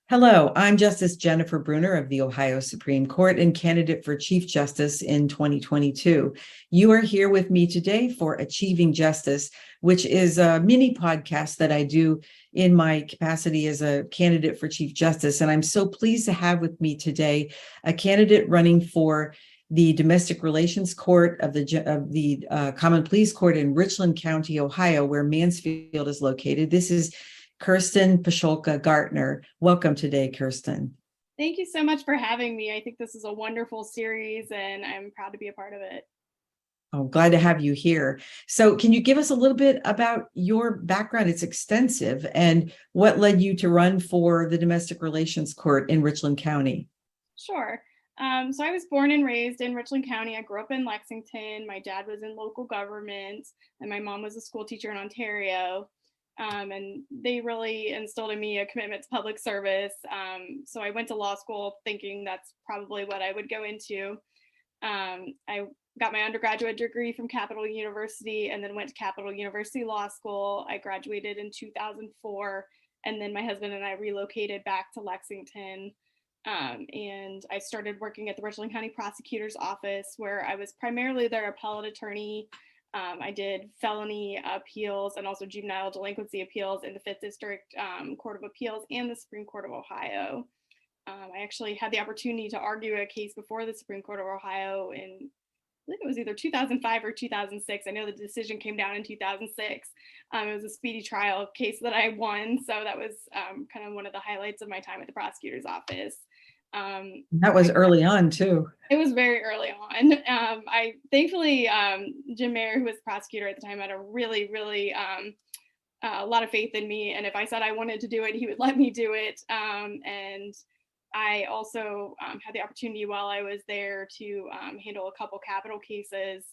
Hello, I'm Justice Jennifer Bruner of the Ohio Supreme Court and candidate for Chief Justice in 2022. You are here with me today for Achieving Justice, which is a mini podcast that I do in my capacity as a candidate for Chief Justice. And I'm so pleased to have with me today a candidate running for the Domestic Relations Court of the Common Pleas Court in Richland County, Ohio, where Mansfield is located. This is Kirsten Pscholka-Gartner. Welcome today, Kirsten. Thank you so much for having me. I think this is a wonderful series and I'm proud to be a part of it. Oh, glad to have you here. So can you give us a little bit about your background? It's extensive, and what led you to run for the Domestic Relations Court in Richland County? Sure. So I was born and raised in Richland County. I grew up in Lexington. My dad was in local government and my mom was a school teacher in Ontario. And they really instilled in me a commitment to public service. So I went to law school thinking that's probably what I would go into. I got my undergraduate degree from Capital University and then went to Capital University Law School. I graduated in 2004, and then my husband and I relocated back to Lexington. And I started working at the Richland County Prosecutor's Office, where I was primarily their appellate attorney. I did felony appeals and also juvenile delinquency appeals in the 5th District Court of Appeals and the Supreme Court of Ohio. I actually had the opportunity to argue a case before the Supreme Court of Ohio in, I believe it was either 2005 or 2006. I know the decision came down in 2006. It was a speedy trial case that I won. So that was kind of one of the highlights of my time at the prosecutor's office. That was early on too. It was very early on. I thankfully, Jim Mayer, who was the prosecutor at the time, had a really a lot of faith in me. And if I said I wanted to do it, he would let me do it. And I also had the opportunity while I was there to handle a couple capital cases,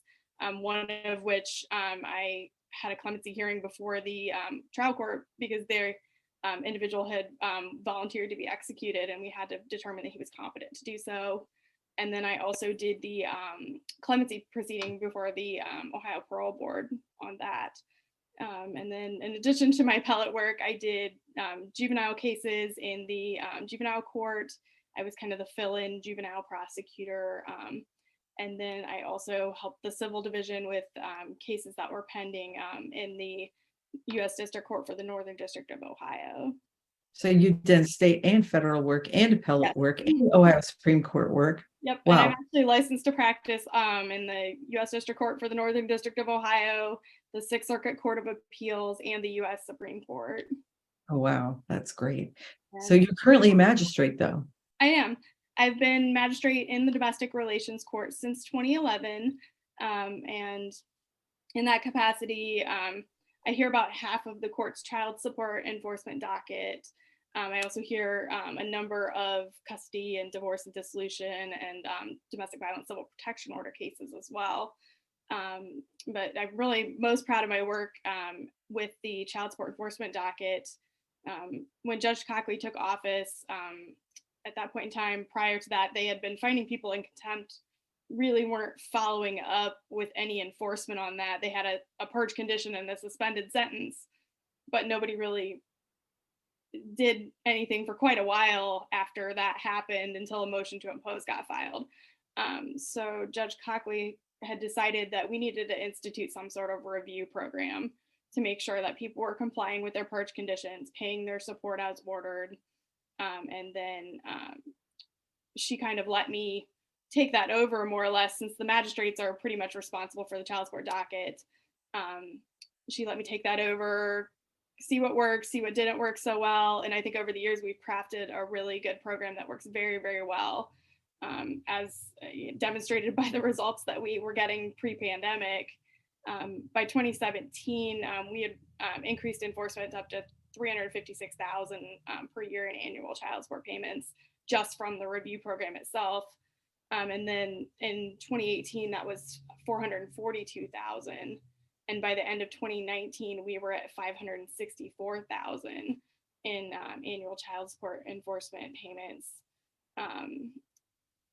one of which I had a clemency hearing before the trial court because their individual had volunteered to be executed and we had to determine that he was competent to do so. And then I also did the clemency proceeding before the Ohio Parole Board on that. And then in addition to my appellate work, I did juvenile cases in the juvenile court. I was kind of the fill-in juvenile prosecutor. And then I also helped the civil division with cases that were pending in the U.S. District Court for the Northern District of Ohio. So you've done state and federal work and appellate work and Ohio Supreme Court work. Yep. Wow. And I'm actually licensed to practice in the U.S. District Court for the Northern District of Ohio, the 6th Circuit Court of Appeals, and the U.S. Supreme Court. Oh, wow. That's great. So you're currently a magistrate, though. I am. I've been magistrate in the Domestic Relations Court since 2011. And in that capacity, I hear about half of the court's child support enforcement docket. I also hear a number of custody and divorce and dissolution and domestic violence civil protection order cases as well. But I'm really most proud of my work with the child support enforcement docket. When Judge Cockley took office, at that point in time, prior to that, they had been finding people in contempt, really weren't following up with any enforcement on that. They had a purge condition and a suspended sentence, but nobody really did anything for quite a while after that happened until a motion to impose got filed. So Judge Cockley had decided that we needed to institute some sort of review program to make sure that people were complying with their purge conditions, paying their support as ordered. And then she kind of let me take that over more or less, since the magistrates are pretty much responsible for the child support docket. She let me take that over, see what works, see what didn't work so well. And I think over the years, we've crafted a really good program that works very, very well, as demonstrated by the results that we were getting pre-pandemic. By 2017, we had increased enforcement up to $356,000 per year in annual child support payments just from the review program itself. And then in 2018, that was $442,000. And by the end of 2019, we were at $564,000 in annual child support enforcement payments.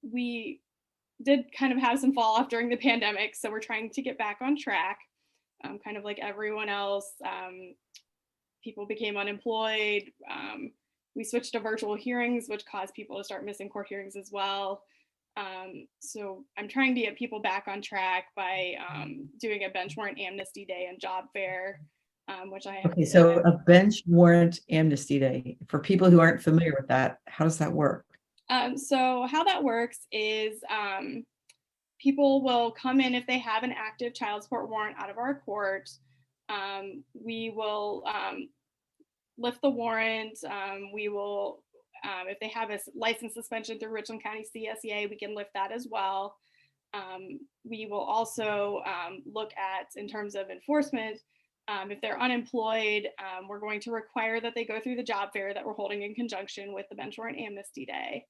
We did kind of have some fall off during the pandemic, so we're trying to get back on track. Kind of like everyone else, people became unemployed. We switched to virtual hearings, which caused people to start missing court hearings as well. So I'm trying to get people back on track by doing a bench warrant amnesty day and job fair, which I have. Okay, so a bench warrant amnesty day, for people who aren't familiar with that, how does that work? So how that works is people will come in if they have an active child support warrant out of our court. We will lift the warrant. We will, if they have a license suspension through Richland County CSEA, we can lift that as well. We will also look at, in terms of enforcement, if they're unemployed, we're going to require that they go through the job fair that we're holding in conjunction with the bench warrant amnesty day.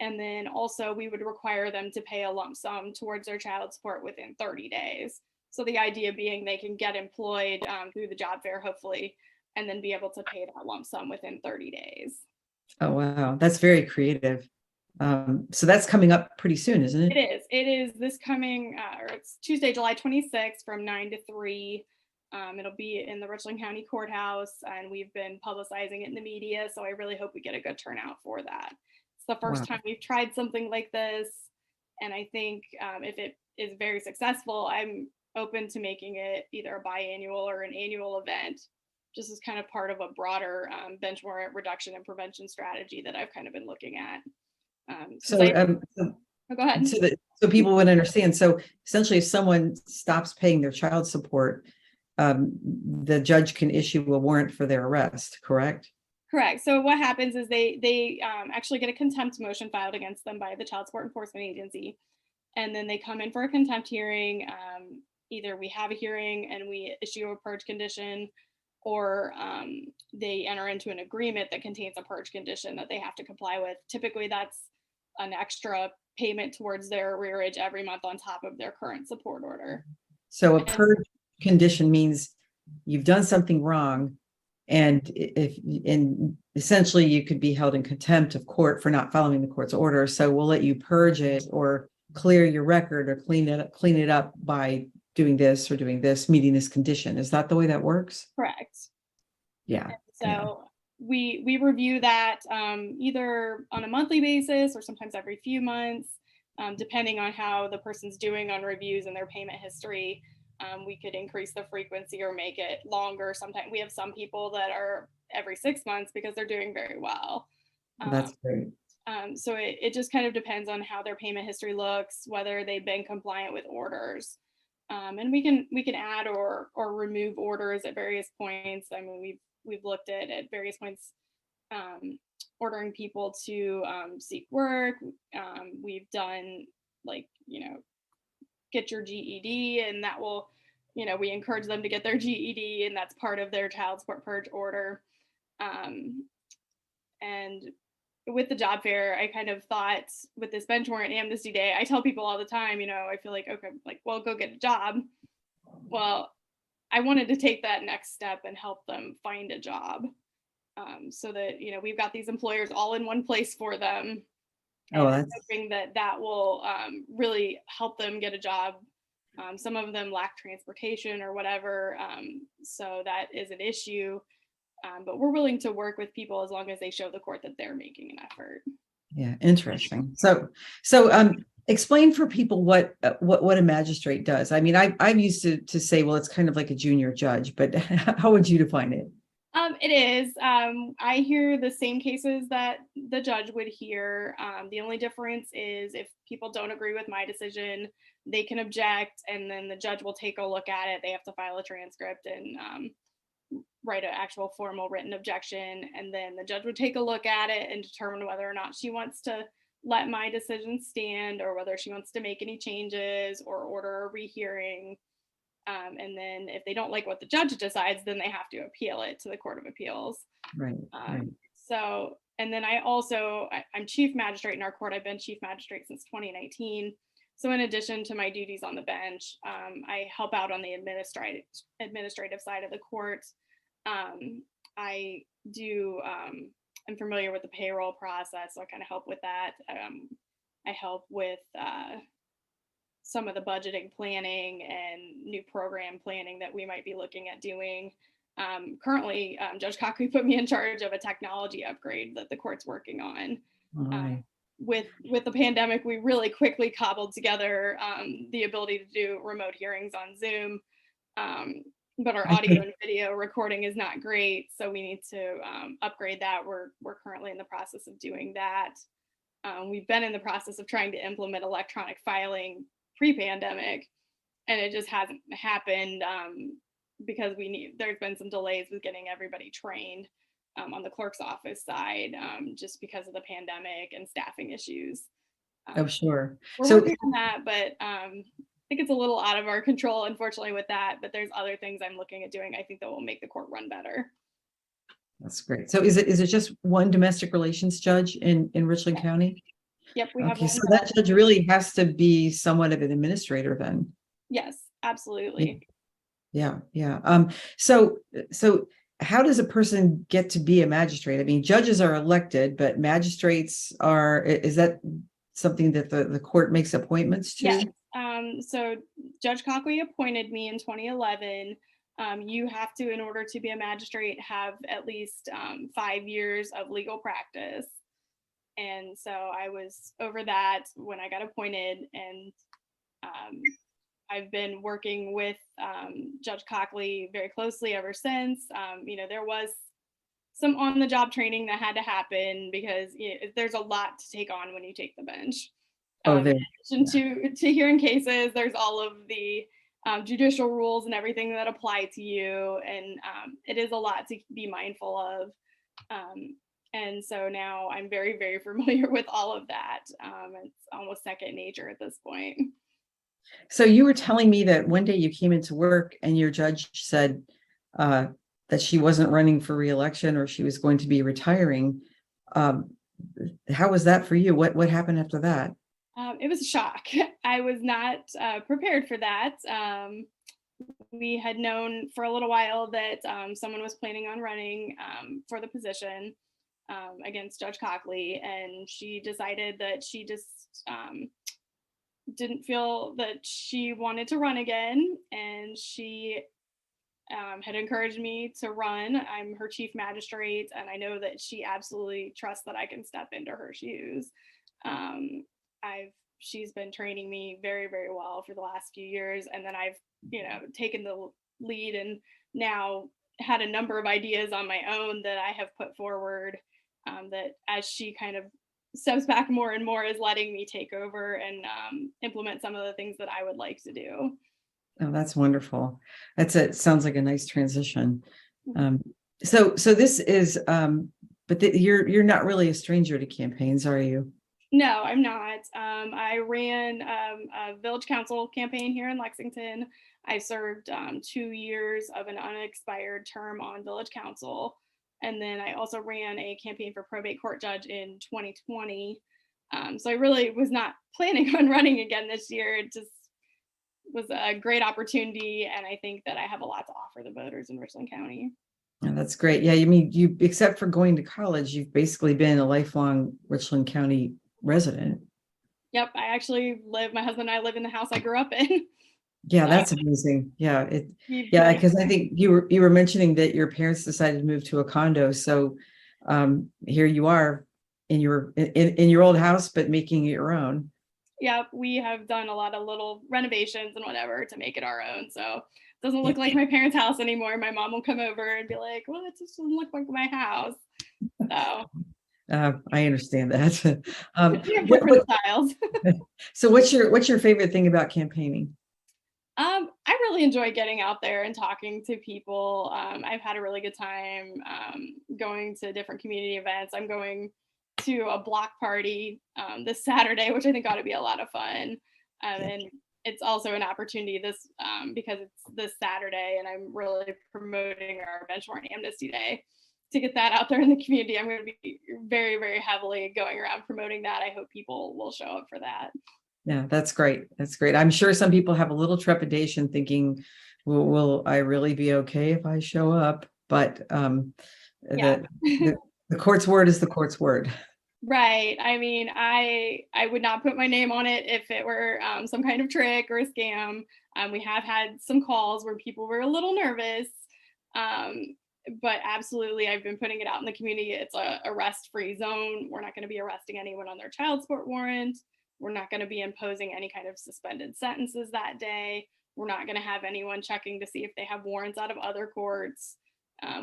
And then also we would require them to pay a lump sum towards their child support within 30 days. So the idea being they can get employed through the job fair, hopefully, and then be able to pay that lump sum within 30 days. Oh, wow. That's very creative. So that's coming up pretty soon, isn't it? It is this coming, or it's Tuesday, July 26th from 9 to 3. It'll be in the Richland County Courthouse, and we've been publicizing it in the media. So I really hope we get a good turnout for that. It's the first time we've tried something like this. And I think if it is very successful, I'm open to making it either a biannual or an annual event, just as kind of part of a broader bench warrant reduction and prevention strategy that I've kind of been looking at. Go ahead. So people would understand. So essentially, if someone stops paying their child support, the judge can issue a warrant for their arrest, correct? Correct. So what happens is they actually get a contempt motion filed against them by the Child Support Enforcement Agency. And then they come in for a contempt hearing. Either we have a hearing and we issue a purge condition, or they enter into an agreement that contains a purge condition that they have to comply with. Typically, that's an extra payment towards their arrearage every month on top of their current support order. So a purge condition means you've done something wrong, and essentially you could be held in contempt of court for not following the court's order. So we'll let you purge it or clear your record or clean it up by doing this or doing this, meeting this condition. Is that the way that works? Correct. Yeah. And so we review that either on a monthly basis or sometimes every few months, depending on how the person's doing on reviews and their payment history. We could increase the frequency or make it longer. Sometimes we have some people that are every 6 months because they're doing very well. That's great. So it just kind of depends on how their payment history looks, whether they've been compliant with orders. And we can add or remove orders at various points. I mean, we've looked at various points ordering people to seek work. We've done get your GED, and that will, we encourage them to get their GED, and that's part of their child support purge order. And with the job fair, I kind of thought with this bench warrant amnesty day, I tell people all the time, I feel like, okay, well, go get a job. Well, I wanted to take that next step and help them find a job, so that, we've got these employers all in one place for them. And I'm hoping that will really help them get a job. Some of them lack transportation or whatever, so that is an issue. But we're willing to work with people as long as they show the court that they're making an effort. Yeah, interesting. So explain for people what a magistrate does. I mean, I'm used to say, well, it's kind of like a junior judge, but how would you define it? It is. I hear the same cases that the judge would hear. The only difference is if people don't agree with my decision, they can object, and then the judge will take a look at it. They have to file a transcript and write an actual formal written objection, and then the judge would take a look at it and determine whether or not she wants to let my decision stand or whether she wants to make any changes or order a rehearing. And then if they don't like what the judge decides, then they have to appeal it to the Court of Appeals. Right. So, and then I'm chief magistrate in our court. I've been chief magistrate since 2019. So in addition to my duties on the bench, I help out on the administrative side of the court. I'm familiar with the payroll process, so I kind of help with that. I help with some of the budgeting planning and new program planning that we might be looking at doing. Currently, Judge Cochran put me in charge of a technology upgrade that the court's working on. All right. With the pandemic, we really quickly cobbled together the ability to do remote hearings on Zoom, but our I audio think, and video recording is not great, so we need to upgrade that. We're currently in the process of doing that. We've been in the process of trying to implement electronic filing pre-pandemic, and it just hasn't happened because there's been some delays with getting everybody trained on the clerk's office side, just because of the pandemic and staffing issues. oh, sure. We're So, working on that, but I think it's a little out of our control, unfortunately, with that. But there's other things I'm looking at doing, I think, that will make the court run better. that's great. So is it just one domestic relations judge in Richland County? Yep, we have Okay, one. so that judge really has to be somewhat of an administrator then. Yes, absolutely. Yeah, yeah. So how does a person get to be a magistrate? I mean, judges are elected, but magistrates is that something that the court makes appointments to? Yes. So Judge Cochran appointed me in 2011. You have to, in order to be a magistrate, have at least 5 years of legal practice. And so I was over that when I got appointed, and I've been working with Judge Cochran very closely ever since. There was some on-the-job training that had to happen because there's a lot to take on when you take the bench. Oh, In addition to hearing cases, there's all of the judicial rules and everything that apply to you, and it is a lot to be mindful of. And so now I'm very, very familiar with all of that. It's almost second nature at this point. So you were telling me that one day you came into work and your judge said that she wasn't running for re-election or she was going to be retiring. How was that for you? What happened after that? It was a shock. I was not prepared for that. We had known for a little while that someone was planning on running for the position against Judge Cochran, and she decided that she just didn't feel that she wanted to run again, and she had encouraged me to run. I'm her chief magistrate, and I know that she absolutely trusts that I can step into her shoes. She's been training me very, very well for the last few years, and then I've taken the lead and now had a number of ideas on my own that I have put forward, that as she kind of steps back more and more is letting me take over and implement some of the things that I would like to do. Oh, that's wonderful. It sounds like a nice transition. So this is, but you're not really a stranger to campaigns, are you? No, I'm not. I ran a village council campaign here in Lexington. I served 2 years of an unexpired term on village council. And then I also ran a campaign for probate court judge in 2020. So I really was not planning on running again this year. It just was a great opportunity. And I think that I have a lot to offer the voters in Richland County. Yeah, that's great. Yeah, I mean, you, except for going to college, you've basically been a lifelong Richland County resident. Yep, my husband and I live in the house I grew up in. Yeah, that's amazing. Yeah, because I think you were mentioning that your parents decided to move to a condo. So here you are in your old house, but making it your own. Yep, we have done a lot of little renovations and whatever to make it our own. So it doesn't look like my parents' house anymore. My mom will come over and be like, well, it just doesn't look like my house. So I understand that. different styles. So what's your favorite thing about campaigning? I really enjoy getting out there and talking to people. I've had a really good time going to different community events. I'm going to a block party this Saturday, which I think ought to be a lot of fun. And it's also an opportunity because it's this Saturday, and I'm really promoting our benchmark amnesty day. To get that out there in the community, I'm going to be very, very heavily going around promoting that. I hope people will show up for that. Yeah, that's great. That's great. I'm sure some people have a little trepidation thinking, well, will I really be okay if I show up? But the court's word is the court's word. Right. I mean, I would not put my name on it if it were some kind of trick or a scam. We have had some calls where people were a little nervous. But absolutely, I've been putting it out in the community. It's a arrest-free zone. We're not going to be arresting anyone on their child support warrant. We're not going to be imposing any kind of suspended sentences that day. We're not going to have anyone checking to see if they have warrants out of other courts.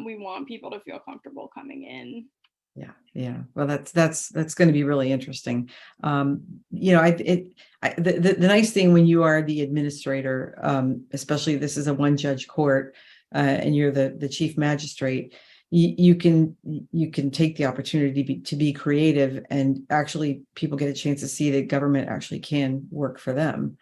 We want people to feel comfortable coming in. Yeah. Well, that's going to be really interesting. You know, the nice thing when you are the administrator, especially this is a one-judge court, and you're the chief magistrate, you can take the opportunity to be creative, and actually people get a chance to see that government actually can work for them.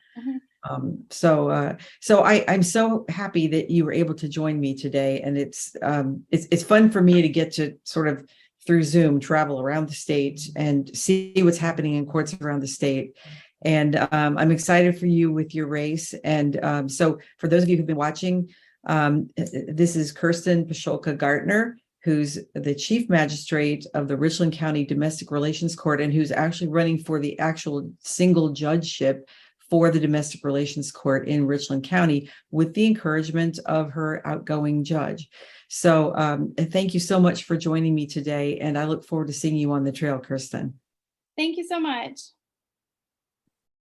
So I'm so happy that you were able to join me today, and it's fun for me to get to sort of through Zoom travel around the state and see what's happening in courts around the state. And I'm excited for you with your race. And so for those of you who've been watching, this is Kirsten Pscholka-Gartner, who's the chief magistrate of the Richland County Domestic Relations Court, and who's actually running for the actual single judgeship for the Domestic Relations Court in Richland County, with the encouragement of her outgoing judge. So thank you so much for joining me today, and I look forward to seeing you on the trail, Kirsten. Thank you so much.